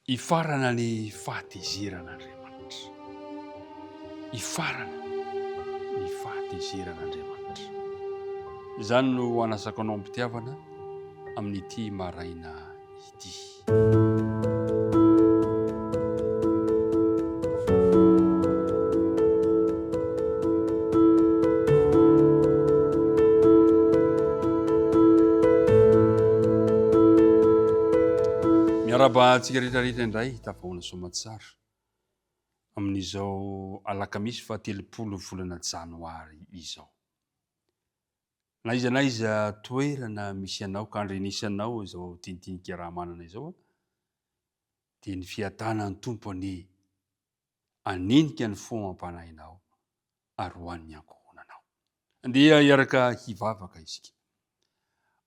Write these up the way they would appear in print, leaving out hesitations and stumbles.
Ifarana ny fahatezeran'Andriamanitra. Ifarana ny fahatezeran'Andriamanitra. Izany no anasako anao am-pitiavana amin'ity maraina ity. Miaraba-tsika rehetrarehetra indray tafahoana soamatsara amin'izao alakamisy fa 30 volana janoary izao. Na iza toerana misy anao ka andrenisanao izao tinitika raha manana izao dia ny fiadanany tompony aninika ny foamam-panahinao ary hoan'ny ankohonanao. Andeha hiaraka hivavaka isika.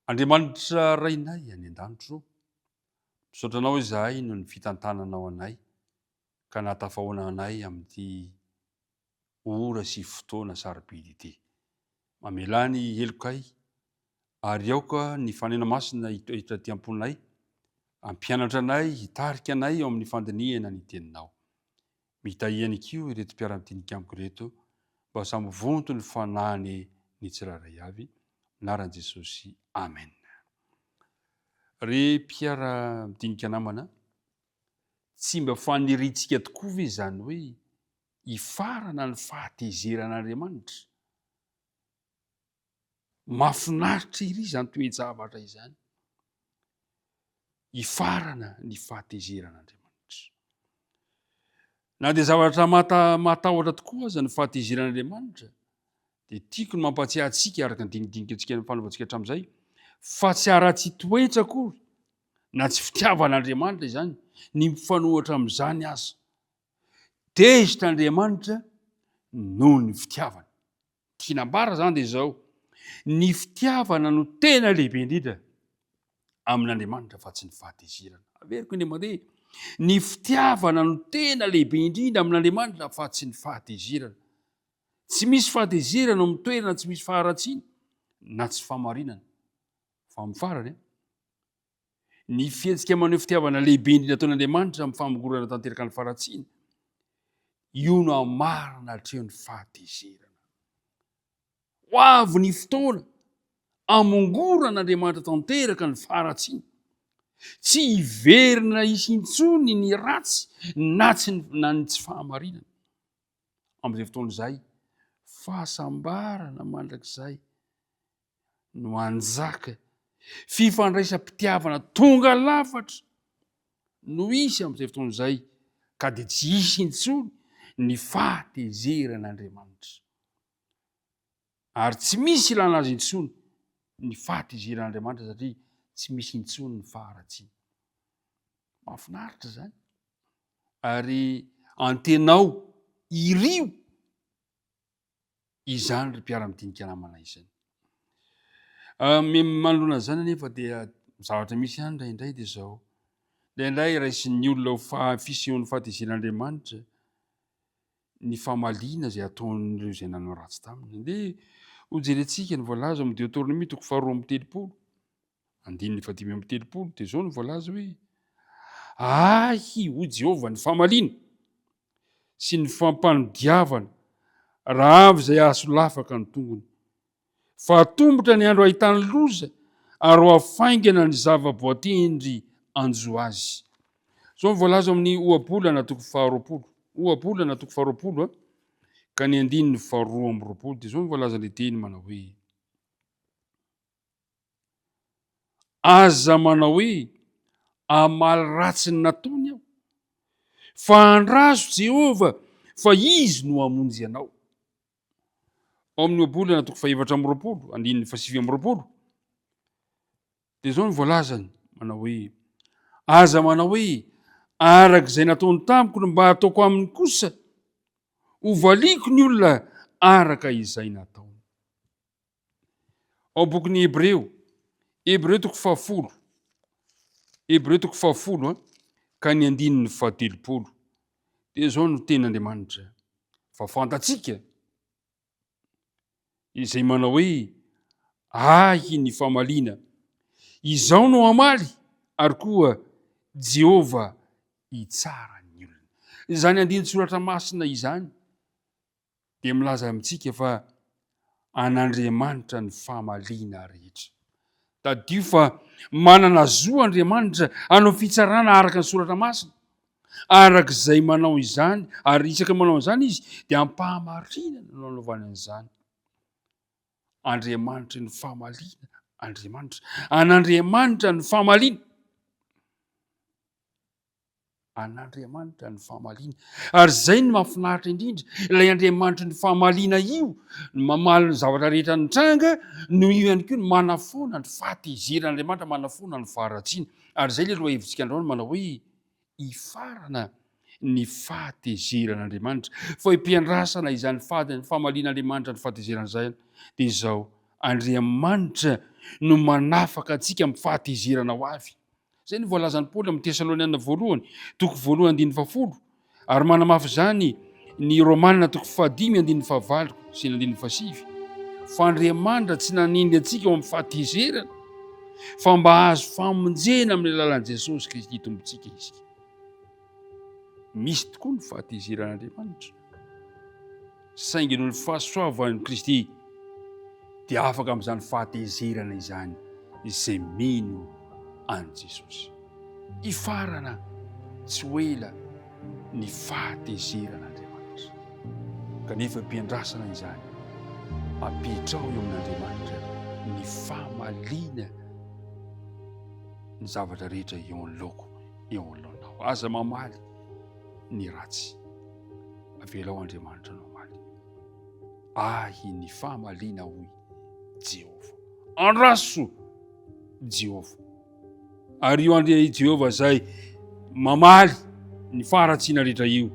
Andriamanitra rainay any an-danitro, misaotranao izahay no ny fitantananao anay ka nahatafahoana anay amin'ity ora sy fotoana sarobidy ity. Mamelany helokay ary aoka ny fanena masina hitratiam-ponay, ampianatra anay, hitarika anay eo amin'ny fandinihana ny teninao. Mitahihany kio ireto mpiara-mitinika amiko ireto mba samy vonto ny fanahiny ny tsirairay avy. Anaran'i Jesosy, amen. Re mpiara-mitinika namana, tsy mba faniritsika tokoa ve izany hoe ifarana ny fahatezeran'Andriamanitra? Mahafinaritra iry izany toe-javatra izany. Ifarana ny fahatezeran'Andriamanitra. Na dia zavatra matahotra tokoa aza ny fahatezeran'Andriamanitra, dia tiako ny mampatsiahy antsika araka ny dinidinika antsika ny fanaovantsika hatramin'izay, fa tsy ara-tsy toetra akory na tsy fitiavan'Andriamanitra izany ny mifanohitra amin'izany aza. Tezitr'Andriamanitra noho ny fitiavana. Tinambara zany dia izao, ny fitiavana no tena lehibe indrindra amin'Andriamanitra fa tsy ny fahatezerana. Averiko ny mandeha, ny fitiavana no tena lehibe indrindra amin'Andriamanitra fa tsy ny fahatezerana. Tsy misy fahatezerana amin'ny toerana tsy misy faharatsiana na tsy fahamarinana. Fa amin'ny farany, ny fihetsika maneho fitiavana lehibe indrindra ataon'Andriamanitra amin'ny famongorana tanteraka ny faharatsiana, io no hamarina hatreo ny fahatezerana. Ho avy ny fotoana hamongoran'Andriamanitra tanteraka ny faharatsiana. Tsy hiverina isintsony ny ratsy na ny tsy fahamarinana. Amin'izay fotoana izay, fahasambarana mandrakizay no anjaka, fifandraisam-pitiavana tonga lafatra no isy amin'izay fotoana izay, ka dia tsy isy intsony ny fahatezeran'Andriamanitra. Ary tsy misy ilana azy intsony ny fahatezeran'Andriamanitra satria tsy misy intsony ny faharatsiana. Mahafinaritra zany. Ary antenao irio izany ry mpiara-mitinika namana izany. Manoloana izany anefa dia zavatra misy ihany indraindray dia izao. Indraindray raisin'ny olona ho fisehon'ny fahatezeran'Andriamanitra ny famalina izay ataon'ireo izay nanao ratsy taminy. Dia ho jerentsika ny voalaza amin'ny Deutéronomie 2:30, 9:30 dia izao ny voalaza hoe: ahy ho Jehovah ny famalina sy ny fampanodiavana raha avy izay ahasolafaka ny tongony. Fa tombotra ny andro ahitany loza ary ho afaingana ny zava-boatendry anjo azy. Izao ny voalaza amin'ny Ohabolana 2:20. Ohabolana 2:20 ka ny 2:20. Dia izao ny voalaza ny teny manao hoe: aza manao hoe amaly ratsy ny nataony aho, fa andraso Jehova fa izy no hamonjy anao. Ao amin'ny Ohabolana 2:20, 7:20. Dia izao ny voalazany manao hoe: aza manao hoe arak'izay nataony tamiko no mba hataoko aminy kosa, hovaliako ny olona araka izay nataony. Ao bokin'ny Hebreo 10:10, Hebreo 10:10 ka ny 9:17. Dia izao no ten'Andriamanitra: fa fantatsika izay manao hoe ahy ny famalina, izao no amaly, ary koa Jehova hitsara ny olona. Izany andinin-tsoratra masina izany dia milaza amintsika fa an'Andriamanitra ny fahamaliana rehetra. Tadio fa manana zo Andriamanitra hanao fitsarana araka ny soratra masina. Arak'izay manao izany, ary isaka manao izany izy dia ampahamarinana no anaovany an'izany. Andriamanitra ny fahamaliana, Andriamanitra. An'Andriamanitra ny fahamaliana. An'Andriamanitra ny fahamaliana. Ary zay ny mahafinaritra indrindra, ilay Andriamanitra ny fahamaliana io, ny mamaly ny zavatra rehetra nitranga, no io ihany koa ny manafoana ny fahatezerana. Manafoana ny faharatsiana. Ary zay le roa hevitsika androany manao hoe hifarana ny fahatezeran'Andriamanitra. Fa himpiandrasana izany fahamalian'Andriamanitra ny fahatezerana izay dia izao: Andriamanitra no manafaka antsika amin'ny fahatezerana ho avy. Zay ny voalazan'ny Paoly amin'ny Tesaloniana voalohany, toko 2:10, ary manamafy izany ny Romanina toko 5:9 sy 9:7. Fa Andriamanitra tsy nanindry antsika ao amin'ny fahatezerana, fa mba azo famonjena amin'ny alalan'i Jesosy Kristy tompontsika izy. Misy tokoa ny fahatezeran'Andriamanitra. Saingy noho ny fahasoavan'i Kristy dia afaka amin'izany fahatezerana izany izay mino an' Jesosy. Hifarana tsy ho ela ny fahatezeran'Andriamanitra. Kanefa mpiandrasana izany, ampitrao eo amin'Andriamanitra ny fahamaliana ny zavatra rehetra eo anoloko, eo anolonao. Aza mamaly ny ratsy, avelao Andriamanitra no mamaly. Ahy ny fahamaliana hoy Jehova. Andraso Jehova. Ary io Jehova zay mamaly ny faharatsiana rehetra io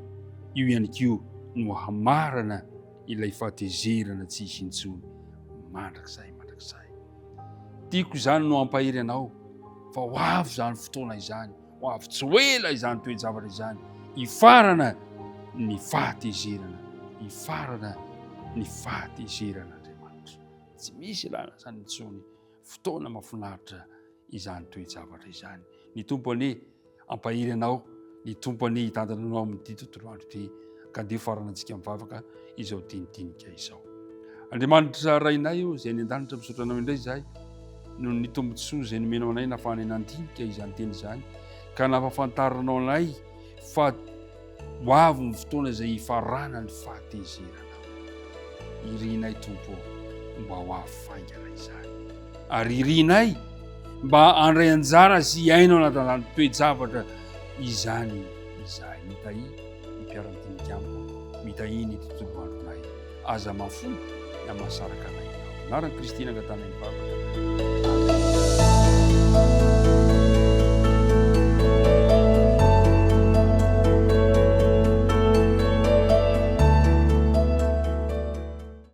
ihany koa no hamarana ilay fahatezerana tsy hisy intsony mandrakizay. Tiako izany no ampahery anao fa ho avy izany fotoana izany, ho avy tsy ho ela izany toe-javatra izany, hifarana ny fahatezerana, hifarana ny fahatezeran'Andriamanitra. Tsy misy lana izany intsony, fotoana mahafinaritra izany toe-javatra izany. Ny tompony ampahery anao, ny tompony hitantana anao amin'ity tontolo andro ity, ka andeha farana antsika mivavaka izao dinidinika izao. Andriamanitra rainay io izay ny an-danitra misaotra anao indray izahay, noho ny tombontsoa izay nomenao anay nahafahana nandinika izany teny izany, ka nampahafantaranao anay fa ho avy ny fotoana izay hifarana ny fahatezerana. Irinay Tompo mba ho avy faingana izany, ary irinay mba handray anjara sy hiaino anatin'izany toe-javatra izany izahay. Mitahi ny mpiara-midinika amiko, mitahi ny tontolo andronay, aza mahafoy ny hamasaraka anay. Anaran'i Kristy nangatana ny vavaka.